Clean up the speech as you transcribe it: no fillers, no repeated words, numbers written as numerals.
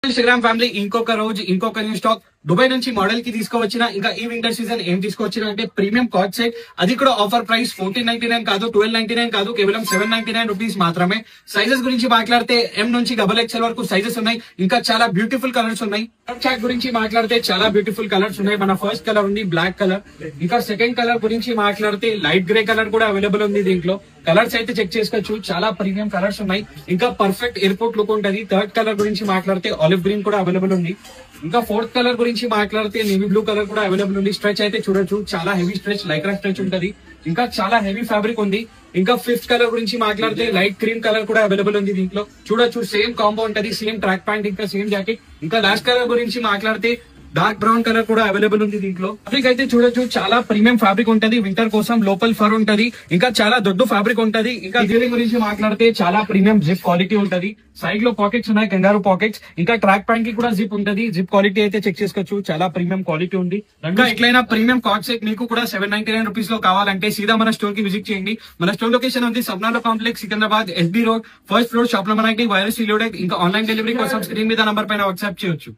Instagram family ఇంకొక రోజు ఇంకొక న్యూ స్టాక్ దుబాయ్ నుంచి మోడల్ కి తీసుకువచ్చిన ఇంకా ఈ వింటర్ సీజన్ ఏం తీసుకొచ్చిన అంటే ప్రీమియం కాట్ సెట్. అది కూడా ఆఫర్ ప్రైస్ 1499 కాదు, 1299 కాదు, కేవలం 799 రూపీస్ మాత్రమే. సైజెస్ గురించి మాట్లాడితే ఎం నుంచి XXL వరకు సైజెస్ ఉన్నాయి. ఇంకా చాలా బ్యూటిఫుల్ కలర్స్ ఉన్నాయి. చాట్ గురించి మాట్లాడితే చాలా బ్యూటిఫుల్ కలర్స్ ఉన్నాయి. మన ఫస్ట్ కలర్ ఉంది బ్లాక్ కలర్. ఇంకా సెకండ్ కలర్ గురించి మాట్లాడితే లైట్ గ్రే కలర్ కూడా అవైలబుల్ ఉంది. దీంట్లో కలర్స్ అయితే చెక్ చేసుకోవచ్చు. చాలా ప్రీమియం కలర్స్ ఉన్నాయి. ఇంకా పర్ఫెక్ట్ ఎయిర్పోర్ట్ లుక్ ఉంటుంది. థర్డ్ కలర్ గురించి మాట్లాడితే ఆలివ్ గ్రీన్ కూడా అవైలబుల్ ఉంది. ఇంకా ఫోర్త్ కలర్ గురించి మాట్లాడితే నేవీ బ్లూ కలర్ కూడా అవైలబుల్ ఉంది. స్ట్రెచ్ అయితే చూడొచ్చు, చాలా హెవీ స్ట్రెచ్, లైక్రా స్ట్రెచ్ ఉంటది. ఇంకా చాలా హెవీ ఫ్యాబ్రిక్ ఉంది. ఇంకా ఫిఫ్త్ కలర్ గురించి మాట్లాడితే లైట్ క్రీమ్ కలర్ కూడా అవైలబుల్ ఉంది. దీంట్లో చూడొచ్చు, సేమ్ కాంబో ఉంటది, సేమ్ ట్రాక్ ప్యాంట్ ఇంకా సేమ్ జాకెట్. ఇంకా లాస్ట్ కలర్ గురించి మాట్లాడితే డార్క్ బ్రౌన్ కలర్ కూడా అవైలబుల్ ఉంది. దీంట్లో ఫ్యాబ్రిక్ అయితే చూడొచ్చు, చాలా ప్రీమియం ఫ్యాబ్రిక్ ఉంటది. వింటర్ కోసం లోపల్ ఫర్ ఉంటది. ఇంకా చాలా దొడ్డు ఫ్యాబ్రిక్ ఉంటది. ఇంకా దీని గురించి మాట్లాడితే చాలా ప్రీమియం జిప్ క్వాలిటీ ఉంటది. సైడ్ లో పాకెట్స్ ఉన్నాయి, కంగారు పాకెట్స్. ఇంకా ట్రాక్ ప్యాంట్ కి కూడా జిప్ ఉంటది. జిప్ క్వాలిటీ అయితే చెక్ చేసుకోవచ్చు, చాలా ప్రీమియం క్వాలిటీ ఉంది. ఇంకా ఎట్లయినా ప్రీమియం కాట్ సెట్ మీకు కూడా 799 రూపీస్ లో కావాలంటే సీదా మన స్టోర్ కి విజిట్ చేయండి. మన స్టోర్ లొకేషన్ ఉంది సబ్నాలో complex, Secunderabad, SB road, first floor, shop number 90, virus reloaded. ఇంకా ఆన్లైన్ డెలివరీ కోసం స్క్రీన్ మీద నంబర్ పైన వాట్సాప్ చేయొచ్చు.